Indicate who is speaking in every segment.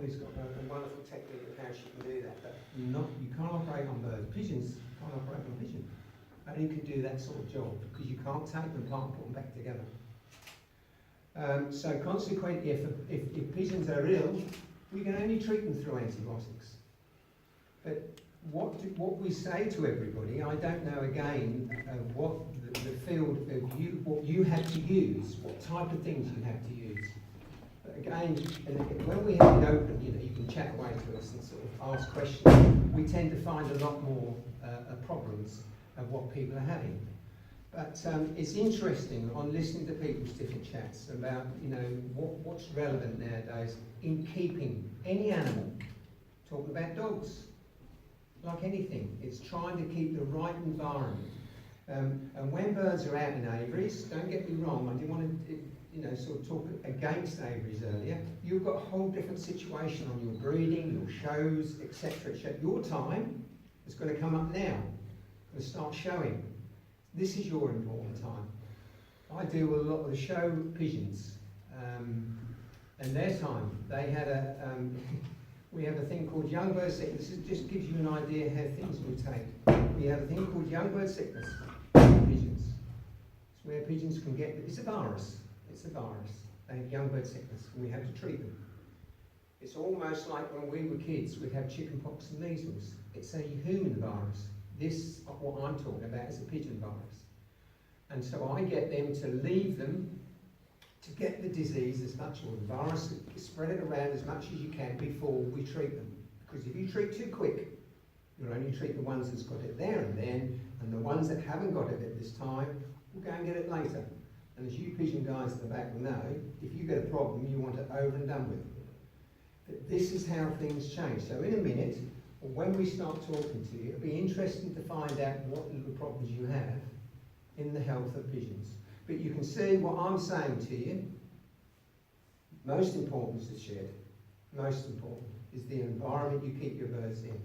Speaker 1: who's got a wonderful technique of how she can do that, but you can't operate on birds. Pigeons can't operate on pigeons. Only can do that sort of job because you can't take them apart and put them back together. So consequently, if pigeons are ill, we can only treat them through antibiotics. But what we say to everybody, I don't know again what the field of what you have to use, what type of things you have to use. But again, when we have it open, you can chat away to us and sort of ask questions. We tend to find a lot more problems of what people are having. But it's interesting on listening to people's different chats about what's relevant nowadays in keeping any animal. Talking about dogs, like anything, it's trying to keep the right environment. And when birds are out in aviaries, don't get me wrong, I didn't want to sort of talk against aviaries earlier. You've got a whole different situation on your breeding, your shows, etc. Your time is going to come up now. Going to start showing. This is your important time. I deal with a lot of the show pigeons, and their time. They had we have a thing called young bird sickness. This just gives you an idea how things will take. We have a thing called young bird sickness in pigeons. It's where pigeons can get, it's a virus. It's a virus. They have young bird sickness, and we have to treat them. It's almost like when we were kids, we'd have chickenpox and measles. It's a human virus. This, what I'm talking about, is a pigeon virus. And so I get them to leave them to get the disease as much, or the virus, spread it around as much as you can before we treat them. Because if you treat too quick, you'll only treat the ones that's got it there and then, and the ones that haven't got it at this time will go and get it later. And as you pigeon guys at the back will know, if you get a problem, you want it over and done with. But this is how things change. So in a minute, when we start talking to you, it'll be interesting to find out what little problems you have in the health of pigeons. But you can see what I'm saying to you. Most important is the shed. Most important is the environment you keep your birds in.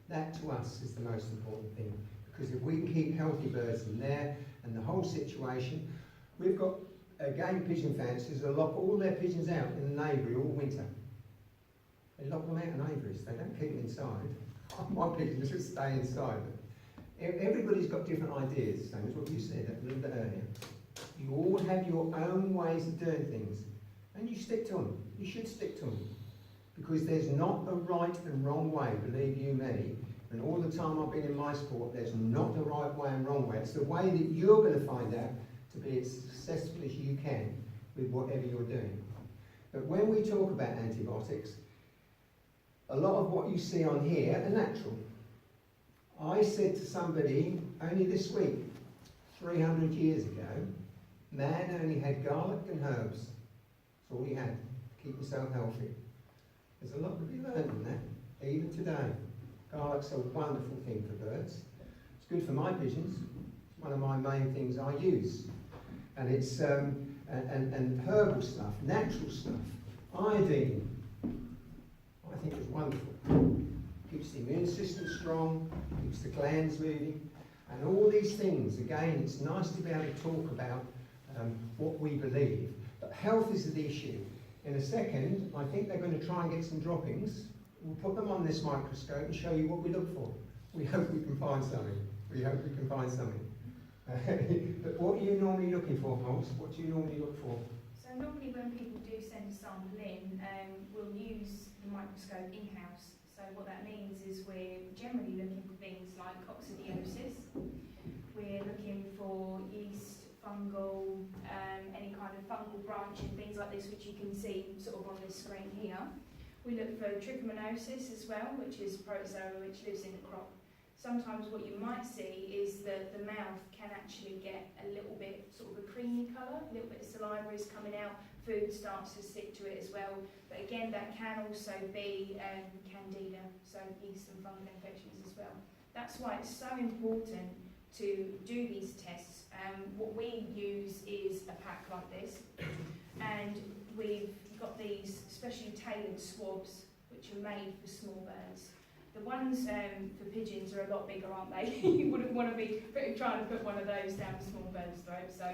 Speaker 1: That to us is the most important thing. Because if we can keep healthy birds in there and the whole situation, we've got game pigeon fanciers that lock all their pigeons out in an aviary all winter. They lock them out in aviaries, they don't keep them inside. My pigeons just stay inside. Everybody's got different ideas, same as what you said a little bit earlier. You all have your own ways of doing things, and you stick to them. You should stick to them. Because there's not a right and wrong way, believe you me, and all the time I've been in my sport, there's not a right way and wrong way. It's the way that you're going to find out to be as successful as you can with whatever you're doing. But when we talk about antibiotics, a lot of what you see on here are natural. I said to somebody only this week, 300 years ago, man only had garlic and herbs. That's all he had to keep himself healthy. There's a lot to be learned in that, even today. Garlic's a wonderful thing for birds. It's good for my pigeons. It's one of my main things I use. And it's and herbal stuff, natural stuff, iodine. I think it's wonderful. Keeps the immune system strong, keeps the glands moving, and all these things. Again, it's nice to be able to talk about what we believe, but health is the issue. In a second, I think they're going to try and get some droppings. We'll put them on this microscope and show you what we look for. We hope we can find something. We hope we can find something. But what are you normally looking for, Holmes? What do you normally look for?
Speaker 2: So normally when people do send a sample in, we'll use the microscope in-house. So what that means is we're generally looking for things like coccidiosis. We're looking for yeast, fungal, any kind of fungal branching, things like this, which you can see sort of on this screen here. We look for trichomoniasis as well, which is protozoa which lives in the crop. Sometimes what you might see is that the mouth can actually get a little bit sort of a creamy colour, a little bit of saliva is coming out, food starts to stick to it as well. But again, that can also be candida, so yeast and fungal infections as well. That's why it's so important to do these tests. What we use is a pack like this, and we've got these specially tailored swabs which are made for small birds. The ones for pigeons are a lot bigger, aren't they? You wouldn't want to be trying to put one of those down a small bird's throat. So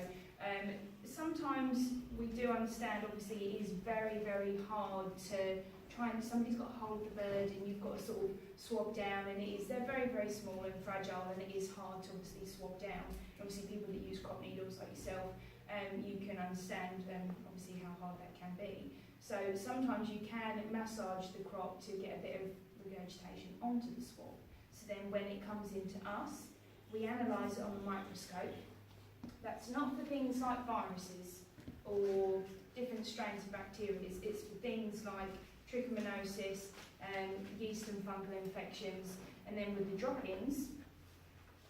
Speaker 2: sometimes we do understand, obviously, it is very, very hard to somebody's got to hold the bird and you've got to sort of swab down, and they're very, very small and fragile, and it is hard to obviously swab down. Obviously people that use crop needles like yourself, you can understand obviously how hard that can be. So sometimes you can massage the crop to get a bit of regurgitation onto the swab. So then when it comes into us, we analyse it on the microscope. That's not for things like viruses or different strains of bacteria. It's for things like trichomoniasis, yeast and fungal infections, and then with the drop-ins,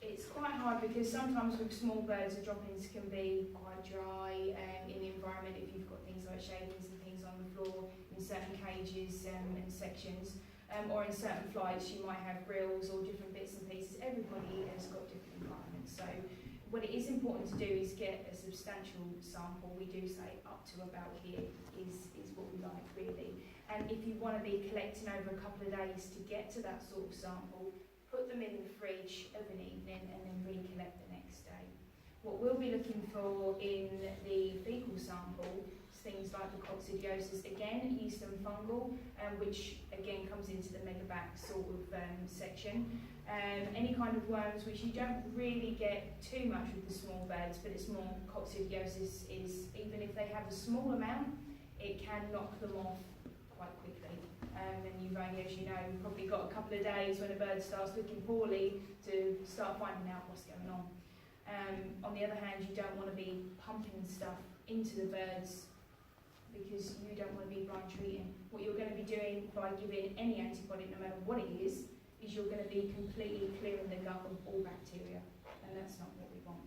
Speaker 2: it's quite hard because sometimes with small birds the drop-ins can be quite dry in the environment if you've got things like shavings and things on the floor in certain cages and sections, or in certain flights you might have grills or different bits and pieces. Everybody has got different environments, so what it is important to do is get a substantial sample. We do say up to about here is what we like really. And if you want to be collecting over a couple of days to get to that sort of sample, put them in the fridge of an evening and then recollect the next day. What we'll be looking for in the fecal sample is things like the coccidiosis, again yeast and fungal, which again comes into the megabac sort of section. Any kind of worms which you don't really get too much with the small birds, but it's more coccidiosis is, even if they have a small amount, it can knock them off quite quickly. And you've only, as you know, probably got a couple of days when a bird starts looking poorly to start finding out what's going on. On the other hand, you don't want to be pumping stuff into the birds because you don't want to be blind treating. What you're going to be doing by giving any antibiotic, no matter what it is you're going to be completely clearing the gut of all bacteria, and that's not what we want.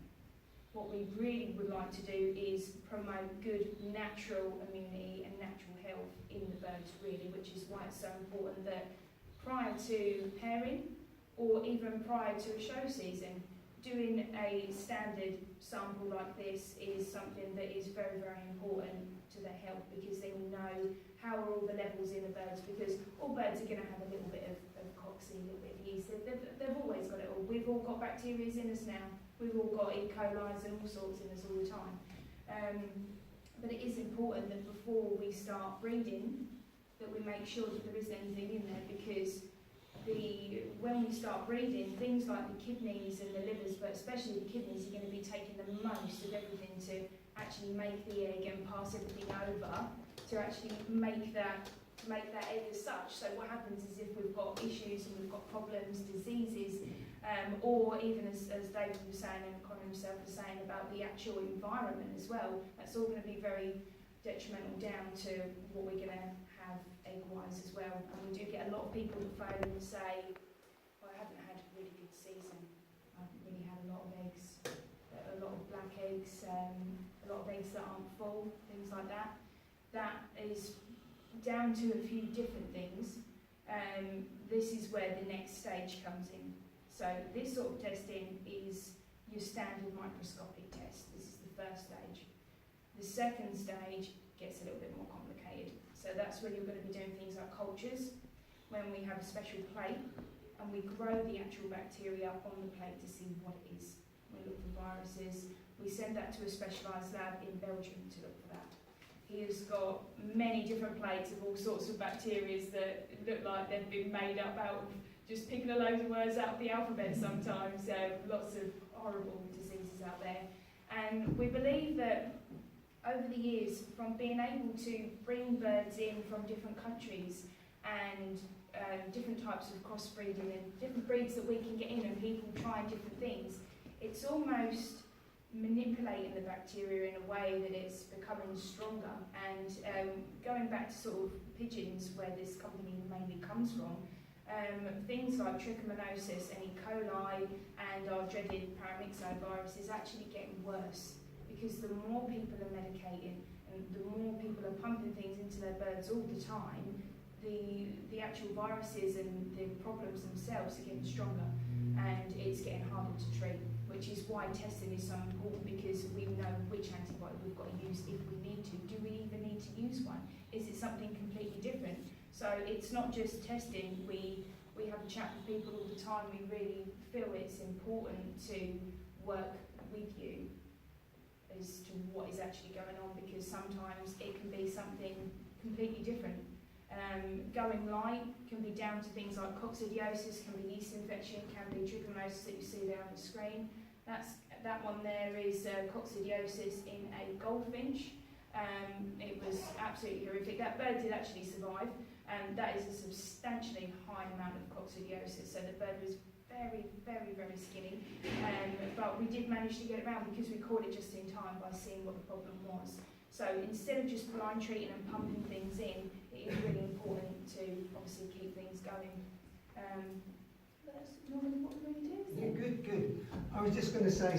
Speaker 2: What we really would like to do is promote good natural immunity and natural health in the birds really, which is why it's so important that prior to pairing or even prior to a show season, doing a standard sample like this is something that is very, very important to their health, because then we know how are all the levels in the birds, because all birds are going to have a little bit of cocci, a little bit of yeast. They've always got it all. We've all got bacteria in us now. We've all got E. coli's and all sorts in us all the time. But it is important that before we start breeding, that we make sure that there isn't anything in there, because when we start breeding, things like the kidneys and the livers, but especially the kidneys, are going to be taking the most of everything to actually make the egg and pass everything over to actually make that egg as such. So what happens is if we've got issues and we've got problems, diseases, or even as David was saying and Connor himself was saying about the actual environment as well, that's all going to be very detrimental down to what we're going to have egg-wise as well. And we do get a lot of people that phone and say, well, I haven't had a really good season. I haven't really had a lot of eggs, a lot of black eggs, a lot of eggs that aren't full, things like that. That is down to a few different things. This is where the next stage comes in. So this sort of testing is your standard microscopic test. This is the first stage. The second stage gets a little bit more complicated. So that's where you're going to be doing things like cultures, when we have a special plate and we grow the actual bacteria on the plate to see what it is. We look for viruses. We send that to a specialised lab in Belgium to look for that. He has got many different plates of all sorts of bacteria that look like they've been made up out of just picking a load of words out of the alphabet sometimes. Lots of horrible diseases out there. And we believe that over the years, from being able to bring birds in from different countries and different types of crossbreeding and different breeds that we can get in and people trying different things, it's almost manipulating the bacteria in a way that it's becoming stronger. And going back to sort of pigeons, where this company mainly comes from, things like trichomoniasis and E. coli and our dreaded paramyxovirus is actually getting worse, because the more people are medicating and the more people are pumping things into their birds all the time, the actual viruses and the problems themselves are getting stronger, and it's getting harder to treat, which is why testing is so important, because we know which antibiotic we've got to use if we need to. Do we even need to use one? Is it something completely different? So it's not just testing. We have a chat with people all the time. We really feel it's important to work with you as to what is actually going on, because sometimes it can be something completely different. Going light can be down to things like coccidiosis, can be yeast infection, can be trichomoniasis that you see there on the screen. That one there is coccidiosis in a goldfinch. It was absolutely horrific. That bird did actually survive, and that is a substantially high amount of coccidiosis. So the bird was very, very, very skinny, but we did manage to get it around because we caught it just in time by seeing what the problem was. So instead of just blind treating and pumping things in, it is really important to obviously keep things going. But that's normally what we really do, isn't it?
Speaker 1: Yeah, good. I was just going to say